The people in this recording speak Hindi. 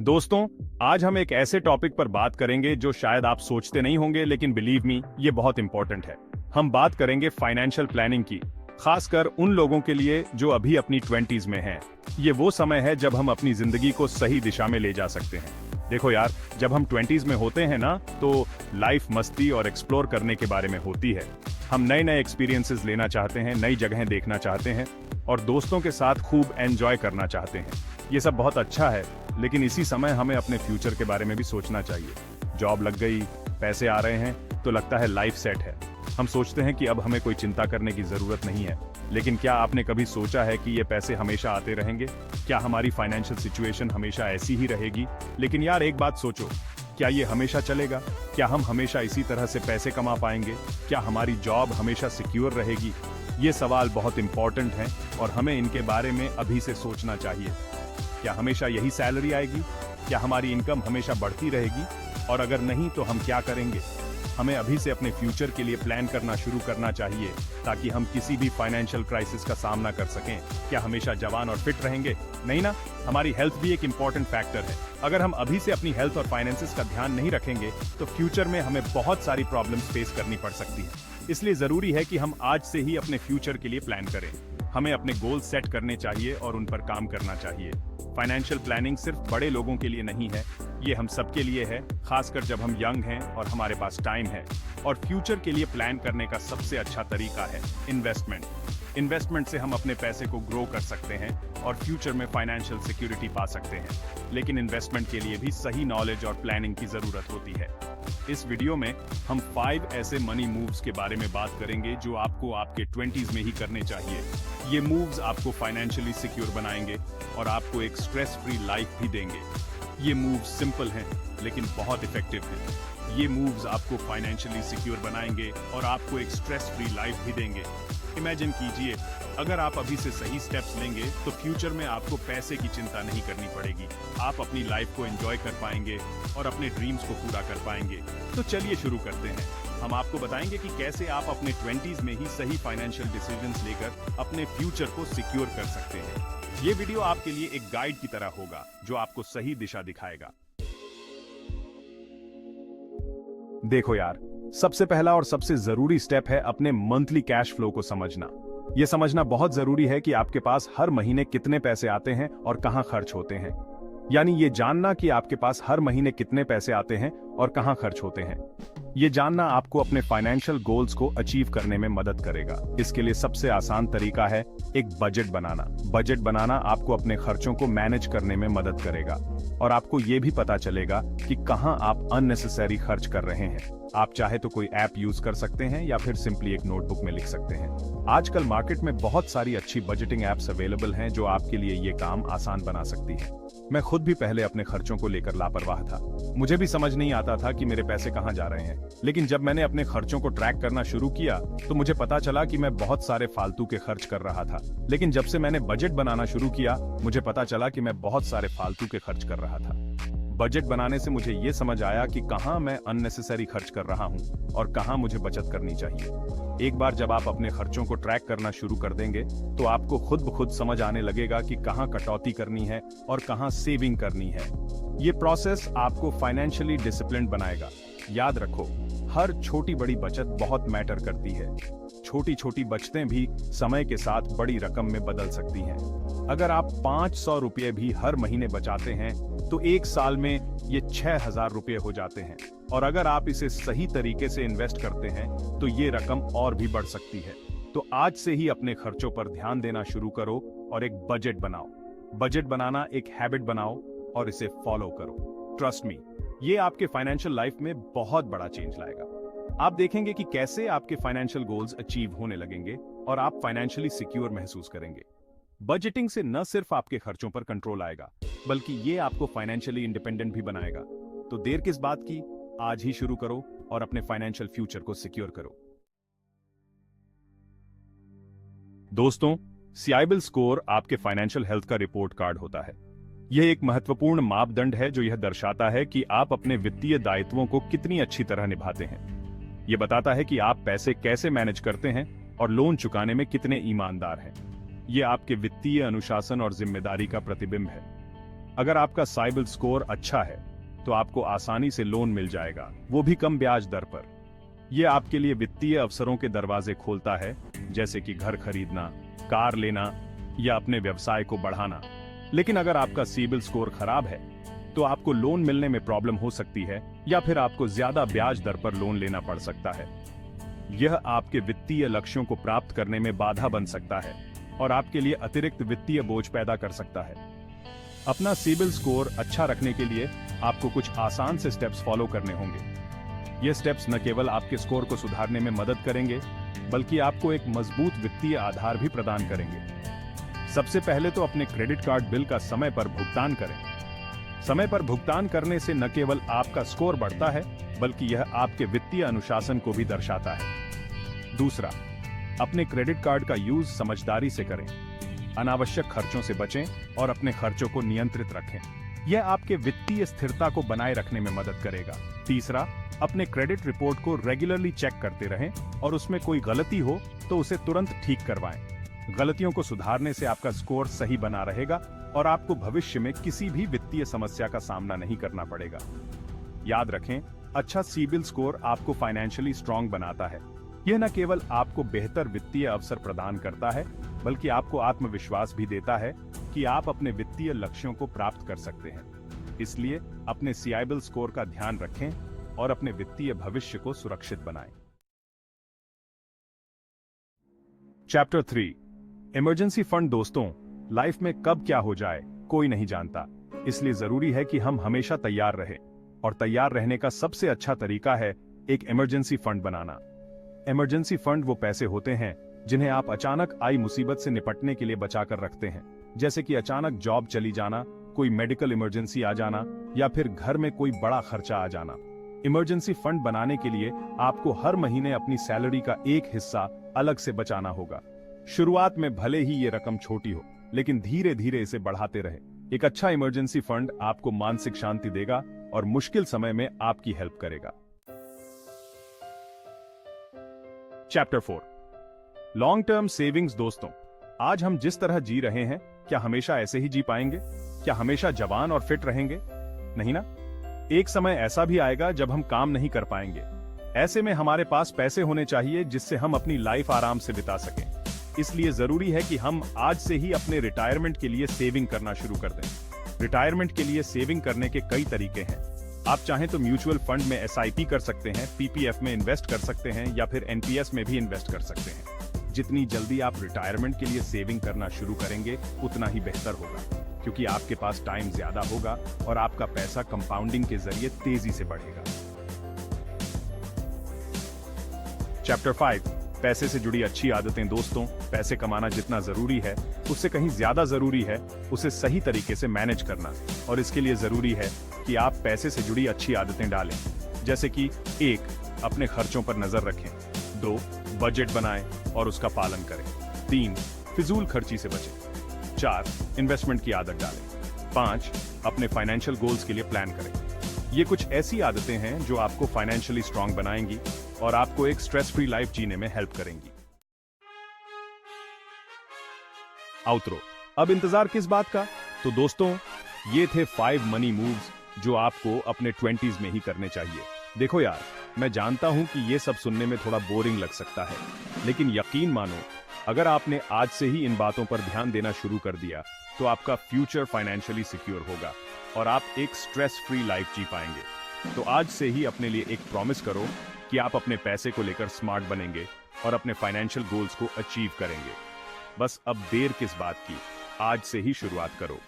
दोस्तों, आज हम एक ऐसे टॉपिक पर बात करेंगे जो शायद आप सोचते नहीं होंगे, लेकिन बिलीव मी, ये बहुत इंपॉर्टेंट है। हम बात करेंगे फाइनेंशियल प्लानिंग की, खासकर उन लोगों के लिए जो अभी अपनी 20s में हैं। ये वो समय है जब हम अपनी जिंदगी को सही दिशा में ले जा सकते हैं। देखो यार, जब हम 20s में होते हैं ना, तो लाइफ मस्ती और एक्सप्लोर करने के बारे में होती है। हम नए नए एक्सपीरियंसेस लेना चाहते हैं, नई जगहें देखना चाहते हैं और दोस्तों के साथ खूब एंजॉय करना चाहते हैं। ये सब बहुत अच्छा है, लेकिन इसी समय हमें अपने फ्यूचर के बारे में भी सोचना चाहिए। जॉब लग गई, पैसे आ रहे हैं, तो लगता है लाइफ सेट है। हम सोचते हैं कि अब हमें कोई चिंता करने की जरूरत नहीं है। लेकिन क्या आपने कभी सोचा है कि ये पैसे हमेशा आते रहेंगे? क्या हमारी फाइनेंशियल सिचुएशन हमेशा ऐसी ही रहेगी? लेकिन यार, एक बात सोचो, क्या ये हमेशा चलेगा? क्या हम हमेशा इसी तरह से पैसे कमा पाएंगे? क्या हमारी जॉब हमेशा सिक्योर रहेगी? ये सवाल बहुत इंपॉर्टेंट हैं और हमें इनके बारे में अभी से सोचना चाहिए। क्या हमेशा यही सैलरी आएगी? क्या हमारी इनकम हमेशा बढ़ती रहेगी? और अगर नहीं, तो हम क्या करेंगे? हमें अभी से अपने फ्यूचर के लिए प्लान करना शुरू करना चाहिए, ताकि हम किसी भी फाइनेंशियल क्राइसिस का सामना कर सकें। क्या हमेशा जवान और फिट रहेंगे? नहीं ना। हमारी हेल्थ भी एक इम्पॉर्टेंट फैक्टर है। अगर हम अभी से अपनी हेल्थ और फाइनेंसेस का ध्यान नहीं रखेंगे, तो फ्यूचर में हमें बहुत सारी प्रॉब्लम्स फेस करनी पड़ सकती है। इसलिए जरूरी है कि हम आज से ही अपने फ्यूचर के लिए प्लान करें। हमें अपने गोल सेट करने चाहिए और उन पर काम करना चाहिए। फाइनेंशियल प्लानिंग सिर्फ बड़े लोगों के लिए नहीं है, ये हम सबके लिए है, खासकर जब हम यंग हैं और हमारे पास टाइम है। और फ्यूचर के लिए प्लान करने का सबसे अच्छा तरीका है इन्वेस्टमेंट। इन्वेस्टमेंट से हम अपने पैसे को ग्रो कर सकते हैं और फ्यूचर में फाइनेंशियल सिक्योरिटी पा सकते हैं। लेकिन इन्वेस्टमेंट के लिए भी सही नॉलेज और प्लानिंग की जरूरत होती है। इस वीडियो में हम 5 ऐसे मनी मूव्स के बारे में बात करेंगे जो आपको आपके 20s में ही करने चाहिए। ये मूव्स आपको फाइनेंशियली सिक्योर बनाएंगे और आपको एक स्ट्रेस फ्री लाइफ भी देंगे। ये मूव्स सिंपल हैं, लेकिन बहुत इफेक्टिव हैं। ये मूव्स आपको फाइनेंशियली सिक्योर बनाएंगे और आपको एक स्ट्रेस फ्री लाइफ भी देंगे। इमेजिन कीजिए, अगर आप अभी से सही स्टेप्स लेंगे, तो फ्यूचर में आपको पैसे की चिंता नहीं करनी पड़ेगी। आप अपनी लाइफ को एंजॉय कर पाएंगे और अपने ड्रीम्स को पूरा कर पाएंगे। तो चलिए शुरू करते हैं। हम आपको बताएंगे कि कैसे आप अपने 20s में ही सही फाइनेंशियल डिसीजंस लेकर अपने फ्यूचर को सिक्योर कर सकते हैं। ये वीडियो आपके लिए एक गाइड की तरह होगा, जो आपको सही दिशा दिखाएगा। देखो यार, सबसे पहला और सबसे जरूरी स्टेप है अपने मंथली कैश फ्लो को समझना। यह समझना बहुत जरूरी है कि आपके पास हर महीने कितने पैसे आते हैं और कहां खर्च होते हैं। यानी ये जानना कि आपके पास हर महीने कितने पैसे आते हैं और कहां खर्च होते हैं। ये जानना आपको अपने फाइनेंशियल गोल्स को अचीव करने में मदद करेगा। इसके लिए सबसे आसान तरीका है एक बजट बनाना। बजट बनाना आपको अपने खर्चों को मैनेज करने में मदद करेगा और आपको ये भी पता चलेगा कि कहां आप अननेसेसरी खर्च कर रहे हैं। आप चाहे तो कोई ऐप यूज कर सकते हैं या फिर सिंपली एक नोटबुक में लिख सकते हैं। आजकल मार्केट में बहुत सारी अच्छी बजटिंग एप्स अवेलेबल हैं जो आपके लिए ये काम आसान बना सकती है। मैं खुद भी पहले अपने खर्चों को लेकर लापरवाह था। मुझे भी समझ नहीं आता था कि मेरे पैसे कहां जा रहे हैं। लेकिन जब मैंने अपने खर्चों को ट्रैक करना शुरू किया, तो मुझे पता चला कि मैं बहुत सारे फालतू के खर्च कर रहा था। लेकिन जब से मैंने बजट बनाना शुरू किया, मुझे पता चला कि मैं बहुत सारे फालतू के खर्च कर रहा था। बजट बनाने से मुझे ये समझ आया कि कहां मैं अननेसेसरी खर्च कर रहा हूं और कहां मुझे बचत करनी चाहिए। एक बार जब आप अपने खर्चों को ट्रैक करना शुरू कर देंगे, तो आपको खुद ब खुद समझ आने लगेगा कि कहां कटौती करनी है और कहां सेविंग करनी है। ये प्रोसेस आपको फाइनेंशियली डिसिप्लिन्ड बनाएगा। याद रखो, हर छोटी बड़ी बचत बहुत मैटर करती है। छोटी छोटी बचतें भी समय के साथ बड़ी रकम में बदल सकती हैं। अगर आप 500 रुपये भी हर महीने बचाते हैं, तो एक साल में ये 6000 रुपये हो जाते हैं। और अगर आप इसे सही तरीके से इन्वेस्ट करते हैं, तो ये रकम और भी बढ़ सकती है। तो आज से ही अपने खर्चों पर ध्यान देना शुरू करो और एक बजट बनाओ। बजट बनाना एक हैबिट बनाओ और इसे फॉलो करो। ट्रस्ट मी, ये आपके फाइनेंशियल लाइफ में बहुत बड़ा चेंज लाएगा। आप देखेंगे कि कैसे आपके फाइनेंशियल गोल्स अचीव होने लगेंगे और आप फाइनेंशियली सिक्योर महसूस करेंगे। बजटिंग से न सिर्फ आपके खर्चों पर कंट्रोल आएगा, बल्कि ये आपको फाइनेंशियली इंडिपेंडेंट भी बनाएगा। तो देर किस बात की, आज ही शुरू करो और अपने फाइनेंशियल फ्यूचर को सिक्योर करो। दोस्तों, सिबिल स्कोर आपके फाइनेंशियल हेल्थ का रिपोर्ट कार्ड होता है। यह एक महत्वपूर्ण मापदंड है जो यह दर्शाता है कि आप अपने वित्तीय दायित्वों को कितनी अच्छी तरह निभाते हैं। यह बताता है कि आप पैसे कैसे मैनेज करते हैं और लोन चुकाने में कितने ईमानदार हैं। यह आपके वित्तीय अनुशासन और जिम्मेदारी का प्रतिबिंब है। अगर आपका साइबिल स्कोर अच्छा है तो आपको आसानी से लोन मिल जाएगा, वो भी कम ब्याज दर पर। यह आपके लिए वित्तीय अवसरों के दरवाजे खोलता है, जैसे कि घर खरीदना, कार लेना या अपने व्यवसाय को बढ़ाना। लेकिन अगर आपका सिबिल स्कोर खराब है तो आपको लोन मिलने में प्रॉब्लम हो सकती है या फिर आपको ज्यादा ब्याज दर पर लोन लेना पड़ सकता है। यह आपके वित्तीय लक्ष्यों को प्राप्त करने में बाधा बन सकता है और आपके लिए अतिरिक्त वित्तीय बोझ पैदा कर सकता है। अपना सिबिल स्कोर अच्छा रखने के लिए आपको कुछ आसान से स्टेप्स फॉलो करने होंगे। ये स्टेप्स न केवल आपके स्कोर को सुधारने में मदद करेंगे, बल्कि आपको एक मजबूत वित्तीय आधार भी प्रदान करेंगे। सबसे पहले तो अपने क्रेडिट कार्ड बिल का समय पर भुगतान करें। समय पर भुगतान करने से न केवल आपका स्कोर बढ़ता है, बल्कि यह आपके वित्तीय अनुशासन को भी दर्शाता है। दूसरा, अपने क्रेडिट कार्ड का यूज समझदारी से करें। अनावश्यक खर्चों से बचें और अपने खर्चों को नियंत्रित रखें। यह आपके वित्तीय स्थिरता को बनाए रखने में मदद करेगा। तीसरा, अपने क्रेडिट रिपोर्ट को रेगुलरली चेक करते रहें और उसमें कोई गलती हो तो उसे तुरंत ठीक करवाएं। गलतियों को सुधारने से आपका स्कोर सही बना रहेगा और आपको भविष्य में किसी भी वित्तीय समस्या का सामना नहीं करना पड़ेगा। याद रखें, अच्छा सिबिल स्कोर आपको फाइनेंशियली स्ट्रांग बनाता है। यह न केवल आपको बेहतर वित्तीय अवसर प्रदान करता है, बल्कि आपको आत्मविश्वास भी देता है कि आप अपने वित्तीय लक्ष्यों को प्राप्त कर सकते हैं। इसलिए अपने सिबिल स्कोर का ध्यान रखें और अपने वित्तीय भविष्य को सुरक्षित बनाएं। Chapter 3, emergency fund. दोस्तों, लाइफ में कब क्या हो जाए कोई नहीं जानता, इसलिए जरूरी है कि हम हमेशा तैयार रहें। और तैयार रहने का सबसे अच्छा तरीका है एक इमरजेंसी फंड बनाना। इमरजेंसी फंड वो पैसे होते हैं जिन्हें आप अचानक आई मुसीबत से निपटने के लिए बचाकर रखते हैं, जैसे कि अचानक जॉब चली जाना, कोई मेडिकल इमरजेंसी आ जाना या फिर घर में कोई बड़ा खर्चा आ जाना। इमरजेंसी फंड बनाने के लिए आपको हर महीने अपनी सैलरी का एक हिस्सा अलग से बचाना होगा। शुरुआत में भले ही ये रकम छोटी हो, लेकिन धीरे धीरे इसे बढ़ाते रहे। एक अच्छा इमरजेंसी फंड आपको मानसिक शांति देगा और मुश्किल समय में आपकी हेल्प करेगा। Chapter 4, long term savings. दोस्तों, आज हम जिस तरह जी रहे हैं, क्या हमेशा ऐसे ही जी पाएंगे? क्या हमेशा जवान और फिट रहेंगे? नहीं ना। एक समय ऐसा भी आएगा जब हम काम नहीं कर पाएंगे। ऐसे में हमारे पास पैसे होने चाहिए जिससे हम अपनी लाइफ आराम से बिता सकें। इसलिए जरूरी है कि हम आज से ही अपने रिटायरमेंट के लिए सेविंग करना शुरू कर दें। रिटायरमेंट के लिए सेविंग करने के कई तरीके हैं। आप चाहें तो म्यूचुअल फंड में SIP कर सकते हैं, PPF में इन्वेस्ट कर सकते हैं या फिर NPS में भी इन्वेस्ट कर सकते हैं। जितनी जल्दी आप रिटायरमेंट के लिए सेविंग करना शुरू करेंगे, उतना ही बेहतर होगा, क्योंकि आपके पास टाइम ज्यादा होगा और आपका पैसा कंपाउंडिंग के जरिए तेजी से बढ़ेगा। चैप्टर 5, पैसे से जुड़ी अच्छी आदतें। दोस्तों, पैसे कमाना जितना जरूरी है, उससे कहीं ज्यादा जरूरी है उसे सही तरीके से मैनेज करना। और इसके लिए जरूरी है कि आप पैसे से जुड़ी अच्छी आदतें डालें, जैसे कि 1, अपने खर्चों पर नजर रखें। 2, बजट बनाएं और उसका पालन करें। 3, फिजूल खर्ची से बचें। 4, इन्वेस्टमेंट की आदत डालें। 5, अपने फाइनेंशियल गोल्स के लिए प्लान करें। ये कुछ ऐसी आदतें हैं जो आपको फाइनेंशियली स्ट्रांग बनाएंगी और आपको एक स्ट्रेस फ्री लाइफ जीने में हेल्प करेंगी। आउटरो। अब इंतजार किस बात का? तो दोस्तों, ये थे 5 मनी मूव्स जो आपको अपने 20s में ही करने चाहिए। देखो यार, मैं जानता हूं कि ये सब सुनने में थोड़ा बोरिंग लग सकता है, लेकिन यकीन मानो, अगर आपने आज से ही इन बातों पर ध्यान देना शुरू कर दिया तो आपका फ्यूचर फाइनेंशियली सिक्योर होगा और आप एक स्ट्रेस फ्री लाइफ जी पाएंगे। तो आज से ही अपने लिए एक प्रॉमिस करो कि आप अपने पैसे को लेकर स्मार्ट बनेंगे और अपने फाइनेंशियल गोल्स को अचीव करेंगे। बस अब देर किस बात की, आज से ही शुरुआत करो।